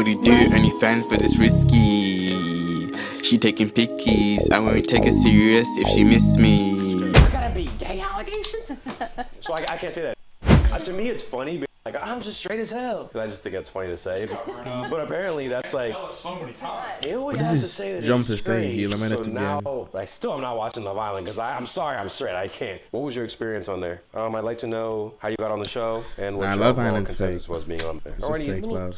already do OnlyFans, but it's risky. She taking pickies, I won't take her serious if she miss me. Gotta be gay allegations? So I can't say that. To me, it's funny. Like, I'm just straight as hell. Because I just think that's funny to say. But apparently, that's like. He always has to say that he's straight. So now, I still am not watching Love Island because I'm sorry, I'm straight. I can't. What was your experience on there? I'd like to know how you got on the show and what your overall consensus was being on there. Or any little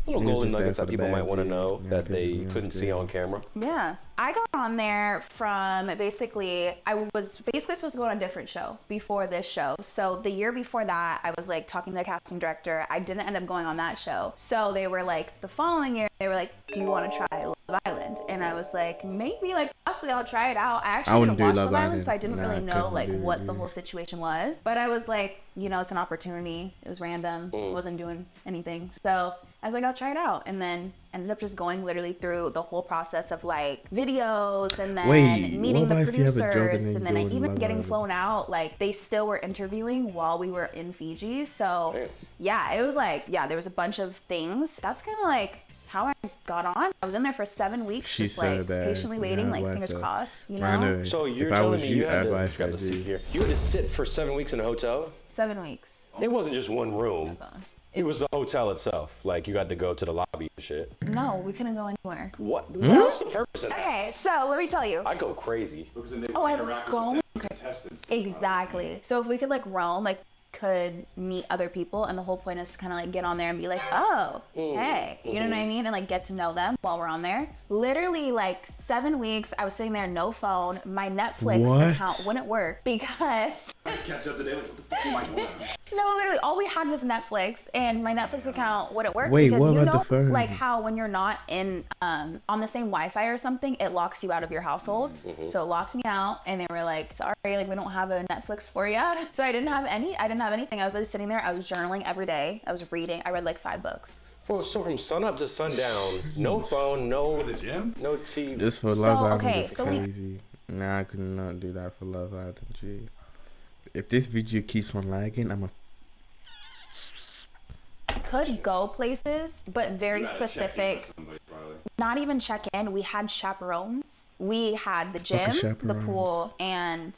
golden nuggets that people might want to know that they couldn't see on camera. Yeah. I got on there from basically, I was basically supposed to go on a different show before this show. So the year before that, I was like talking to the casting director. I didn't end up going on that show. So they were like, the following year, they were like, do you want to try Love Island? And I was like, maybe, like, possibly I'll try it out. I actually didn't watch Love Island, so I didn't really know, like, what the whole situation was. But I was like, you know, it's an opportunity. It was random. Wasn't doing anything. So I was like, I'll try it out. And then ended up just going literally through the whole process of, like, videos and then meeting the producers. And then even getting flown out, like, they still were interviewing while we were in Fiji. So, yeah, it was like, yeah, there was a bunch of things. That's kind of like how I got on. I was in there for 7 weeks, just like patiently waiting, like fingers crossed, you know? So you're telling me you had to sit for 7 weeks in a hotel? 7 weeks. It wasn't just one room. It was the hotel itself. Like, you got to go to the lobby and shit. No, we couldn't go anywhere. What? What's the purpose of that? Okay, so let me tell you. I go crazy. Oh, I was going. Exactly. So if we could like roam, like could meet other people, and the whole point is to kind of like get on there and be like, oh, hey, you know what I mean, and like get to know them while we're on there. Literally like 7 weeks, I was sitting there, no phone. My Netflix account wouldn't work because catch up to date. What the fuck am I doing? No, literally, all we had was Netflix, and my Netflix account wouldn't work. Wait, because what you about know, the phone? like how when you're not in on the same Wi-Fi or something, it locks you out of your household. So it locked me out, and they were like, sorry, like we don't have a Netflix for you. So I didn't have anything. I was just sitting there. I was journaling every day. I was reading. I read like 5 books. So from sun up to sundown, no phone, no the gym, no TV. This for Love Island is crazy. Nah, I could not do that for Love Island, G. If this video keeps on lagging, I'm a... Could go places, but very specific. Not even check in. We had chaperones. We had the gym, the pool, and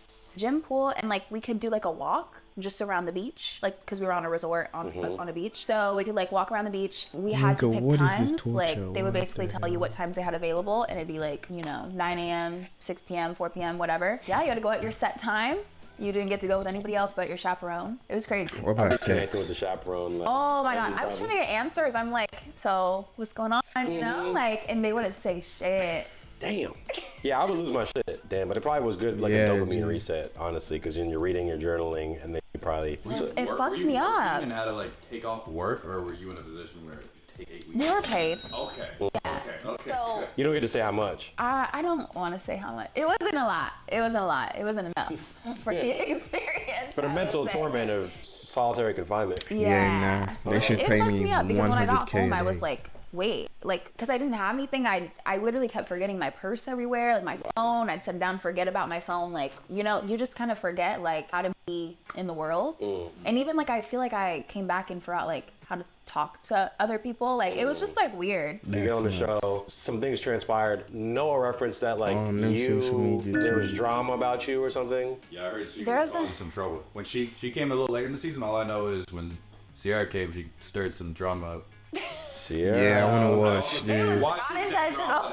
like we could do like a walk just around the beach, like because we were on a resort on a beach, so we could like walk around the beach. We had to pick times, like they would basically tell you what times they had available, and it'd be like, you know, 9 a.m., 6 p.m., 4 p.m., whatever. Yeah, you had to go at your set time. You didn't get to go with anybody else but your chaperone. It was crazy. What about sex? With the chaperone, like, oh my god, I was trying to get answers. I'm like, so what's going on? You know, like, and they wouldn't say shit. Damn. Yeah, I would lose my shit. Damn, but it probably was good, like a dopamine reset, honestly, because you're reading, you're journaling, and then you probably. It fucked me up. Were you how to like take off work, or were you in a position where you take 8 weeks? We were paid. Okay. Yeah. Okay. So you don't get to say how much. I don't want to say how much. It wasn't a lot. It wasn't enough for the experience. But a mental torment of solitary confinement. Yeah. Nah. They should pay me 100K. Because when I got home, I was like, wait, like, because I didn't have anything. I literally kept forgetting my purse everywhere, like my phone. I'd sit down, forget about my phone. Like, you know, you just kind of forget like how to be in the world. And even like I feel like I came back and forgot like how to talk to other people. Like it was just like weird. You get on the show, some things transpired. Noah referenced that like there was drama about you or something. Yeah, I heard she was causing some trouble. When she came a little later in the season, all I know is when Sierra came, she stirred some drama up. Sierra. Yeah, I want to watch, dude. Unintentional.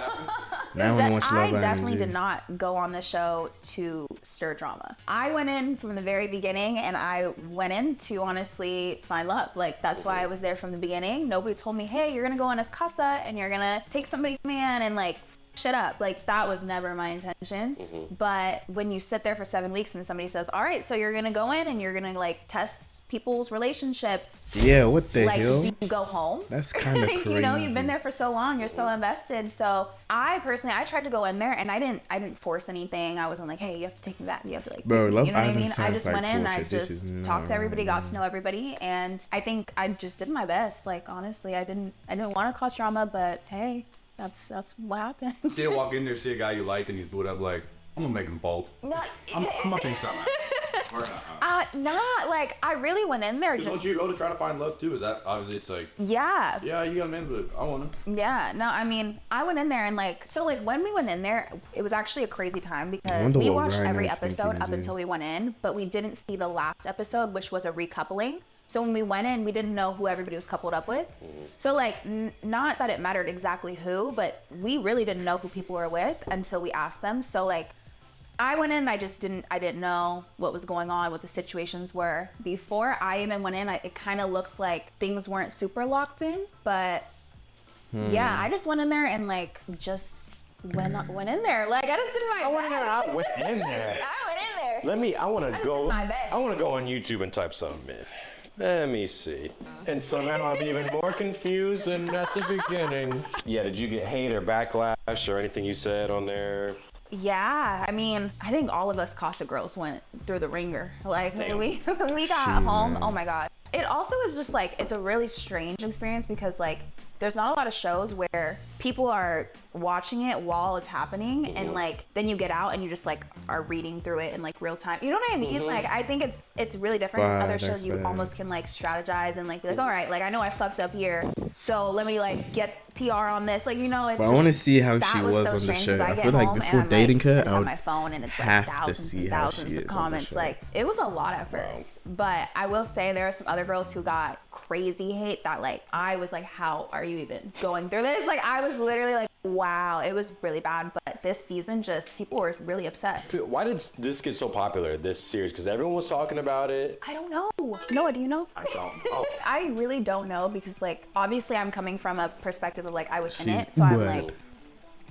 Now I want to watch Love Island. I definitely did not go on the show to stir drama. I went in from the very beginning, and I went in to honestly find love. Like, that's why I was there from the beginning. Nobody told me, hey, you're going to go on as Casa, and you're going to take somebody's man and, like, shut up. Like, that was never my intention. But when you sit there for 7 weeks and somebody says, all right, so you're going to go in and you're going to, like, test people's relationships. Yeah, what the hell? Like, do you go home? That's kind of crazy. You know, you've been there for so long, you're so invested. So I personally, I tried to go in there, and I didn't force anything. I wasn't like, hey, you have to take me back. You have to like, bro, Love you know what I mean? I just went in, and I just talked to everybody, got to know everybody, and I think I just did my best. Like, honestly, I didn't want to cause drama, but hey, that's what happened. You didn't walk in there, see a guy you liked, and he's booed up like, I'm gonna make him bold. I'm up in something. Or not? Not like I really went in there Because just. once you go to try to find love too, is that obviously it's like, Yeah. yeah, you got a man, but I want him. Yeah, no, I mean, I went in there and like, so like when we went in there, it was actually a crazy time because wonder we what watched Ryan every is thinking, episode up Jay. until we went in, but we didn't see the last episode, which was a recoupling. So when we went in, we didn't know who everybody was coupled up with. So like, not that it mattered exactly who, but we really didn't know who people were with until we asked them. So like, I went in, I didn't know what was going on, what the situations were. Before I even went in, it kind of looks like things weren't super locked in, but yeah, I just went in there and like just went in there. Like I just did my I went in there. best. I went in there. I went in there. I want to just go. did my best. I want to go on YouTube and type something in. Let me see. And somehow I'm even more confused than at the beginning. Yeah, did you get hate or backlash or anything you said on there? Yeah, I mean, I think all of us Casa girls went through the ringer. Like Damn. we got Shit, home. man. Oh my god. It also is just like it's a really strange experience because like there's not a lot of shows where people are watching it while it's happening and like then you get out and you just like are reading through it in like real time. You know what I mean? Like I think it's really different. Fire, Other shows that's you bad. almost can like strategize and like be like, all right, like I know I fucked up here, so let me like get PR on this. Like, you know, it's But I want to see how that she was was so on the strange show. 'cause I get feel like home before and I'm, dating like, her, just I on would my phone and it's have like to thousands see and how thousands she of is on the comments. show. Like it was a lot at first, but I will say there are some other girls who got crazy hate that like I was like, how are you even going through this? Like I was literally like, wow, it was really bad. But this season, just people were really upset. Why did this get so popular, this series? Because everyone was talking about it. I don't know. Noah, do you know? I don't know. I really don't know because like obviously I'm coming from a perspective of like I was in She's it, so I'm wet. like,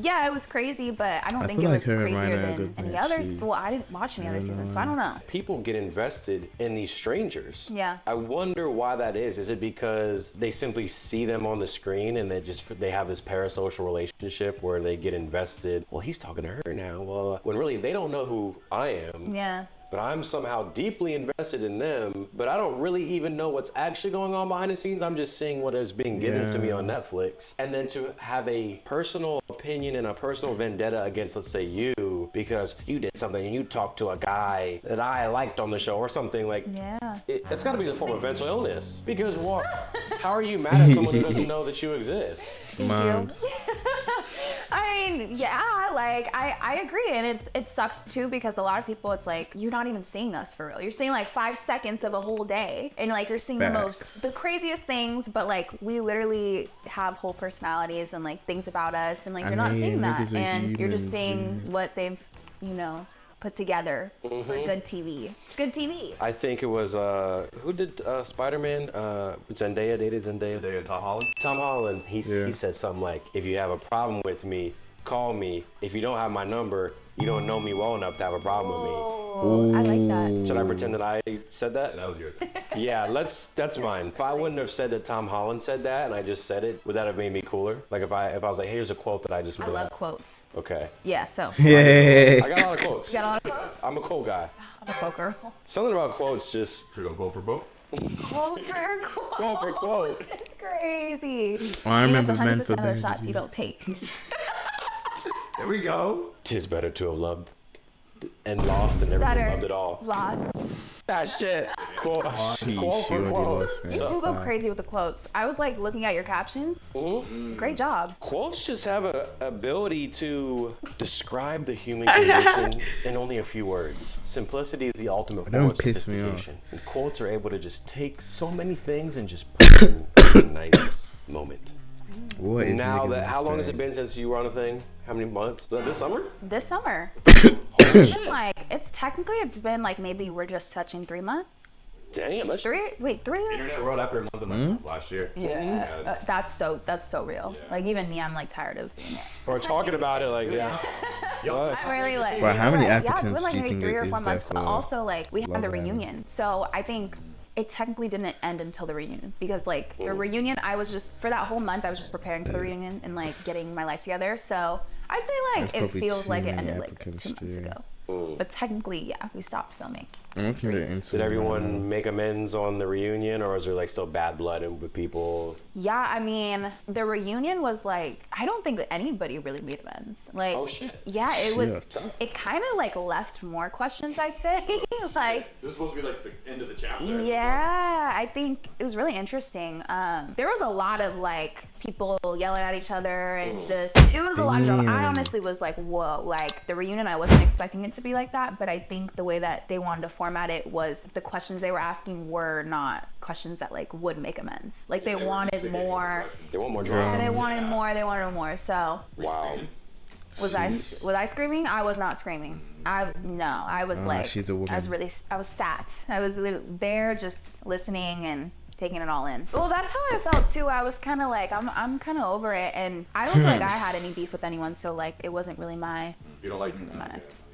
yeah, it was crazy, but I don't I think feel it like was her and Ryan crazier are a than good any match, others. too. Well, I didn't watch any other season, so I don't know. People get invested in these strangers. Yeah. I wonder why that is. Is it because they simply see them on the screen and they have this parasocial relationship where they get invested? Well, he's talking to her now. Well, when really they don't know who I am. Yeah. But I'm somehow deeply invested in them, but I don't really even know what's actually going on behind the scenes. I'm just seeing what is being given to me on Netflix. And then to have a personal opinion and a personal vendetta against, let's say, you, because you did something and you talked to a guy that I liked on the show or something like, Yeah. it's got to be the form of mental illness. Because what? How are you mad at someone who doesn't know that you exist? Moms. I mean, yeah, like I agree, and it sucks too because a lot of people, it's like you're not even seeing us for real. You're seeing like 5 seconds of a whole day, and like you're seeing Facts. the craziest things, but like we literally have whole personalities and like things about us, and like I you're not mean, seeing that, niggas are and you're just humans, seeing yeah. what they've, you know, put together for good TV. It's good TV. I think it was, who did Spider-Man? Zendaya dated Zendaya? They Tom Holland. Tom Holland, he Yeah. said something like, if you have a problem with me, call me. If you don't have my number, you don't know me well enough to have a problem with me. Oh, I like that. Should I pretend that I said that? That was yours. Yeah, that's mine. If I wouldn't have said that Tom Holland said that and I just said it, would that have made me cooler? Like if I was like, hey, here's a quote that I just I would love like, quotes. okay. Yeah, so Yeah. I got a lot of quotes. you got a lot of quotes. I'm a quote guy. I'm a poker. Something about quotes just Should we go for both? Quote for quote. Quote for quote. It's crazy. Oh, I Even remember Men 100% for of the Men. shots you don't take. There we go. 'tis better to have loved and lost than never been Better. loved at all. Lost. That shit. Quote, She quote for already quote. lost, man. People go Fine. crazy with the quotes. I was like looking at your captions. Great job. Quotes just have an ability to describe the human condition in only a few words. Simplicity is the ultimate form Don't of piss me off. sophistication. And quotes are able to just take so many things and just put them in a nice moment. What is Now niggas that, how long has it insane? been since you were on a thing? How many months? This summer? This summer. It's been like, it's been like maybe we're just touching 3 months. Damn, that's 3? Wait, 3? Internet world after a month and a half last year. Yeah. That's so real. Yeah. Like even me, I'm like tired of seeing it. We're talking about it like, yeah. I'm really like. But how many yeah, it's applicants been like do you maybe think 3 it or is 4 there months, but for also like we had Love the Island? reunion, so I think it technically didn't end until the reunion because like the reunion, I was just for that whole month I was just preparing for the reunion and like getting my life together. So I'd say like That's it probably feels too like it many ended like 2 applicants, months too. ago. But technically, yeah, we stopped filming. I'm looking at Instagram. Did everyone make amends on the reunion, or is there like still bad blood with people? Yeah, I mean, the reunion was like, I don't think anybody really made amends. Like, Oh shit. yeah, it was, Shit. it kind of like left more questions, I'd say. It was like, This is supposed to be like the end of the chapter. yeah, I think it was really interesting. There was a lot of like people yelling at each other and just, it was a lot of drama. I Damn. honestly was like, whoa, like the reunion, I wasn't expecting it to be like that, but I think the way that they wanted to format it was the questions they were asking were not questions that like would make amends. Like they wanted more. They want more Yeah, drama. they wanted more. They wanted more. So Wow. was I screaming? I was not screaming. I was like, she's a woman. I was sat. I was there just listening and taking it all in. Well, that's how I felt too. I was kind of like, I'm kind of over it, and I don't feel like I had any beef with anyone, so like it wasn't really my. You don't like me.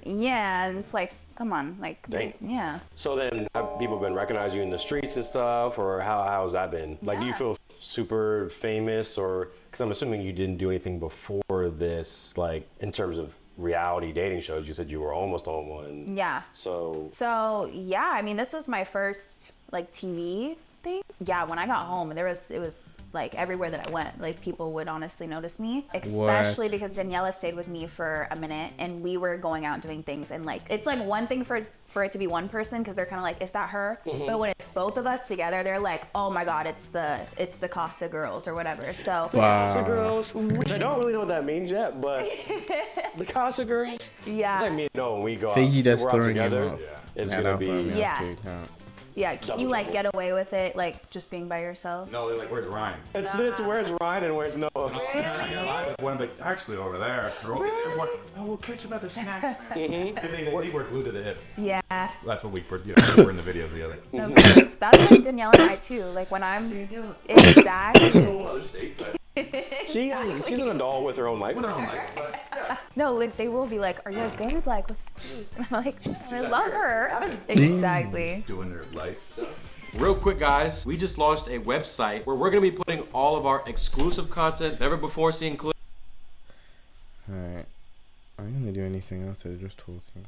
Yeah, and it's like, come on, like, Dang. yeah. So then, have people been recognizing you in the streets and stuff, or how's that been? Like, do you Yeah. feel super famous, or because I'm assuming you didn't do anything before this, like in terms of reality dating shows. You said you were almost on one. Yeah. So So yeah, I mean, this was my first like TV thing. Yeah, when I got home, it was like everywhere that I went, like people would honestly notice me, especially What? because Daniela stayed with me for a minute and we were going out doing things, and like it's like one thing for it to be one person because they're kind of like, is that her? But when it's both of us together, they're like, oh my god, it's the Casa girls or whatever. So Casa Wow. Girls, which I don't really know what that means yet, but the Casa Girls. yeah. Let me know when we go Say out. you just We're out throwing him together. up. It's Yeah, gonna no, be. throw me Yeah. up too, no. Yeah, can you like get away with it, like just being by yourself? No, they're like, where's Ryan? It's where's Ryan and where's Noah. One of the actually over there. Oh, we'll catch him at the snacks. Mhm. They were glued to the hip. Yeah. That's what we we're in the videos together. Of course. That's like Danielle and I too. Like when I'm exactly. She's an adult with her own life. No, like they will be like, "Are you guys good?" Like, what's... And I'm like, I love her. Exactly. Doing their life stuff. Real quick, guys, we just launched a website where we're gonna be putting all of our exclusive content, never before seen clips. Alright. I'm gonna do anything else. They're just talking.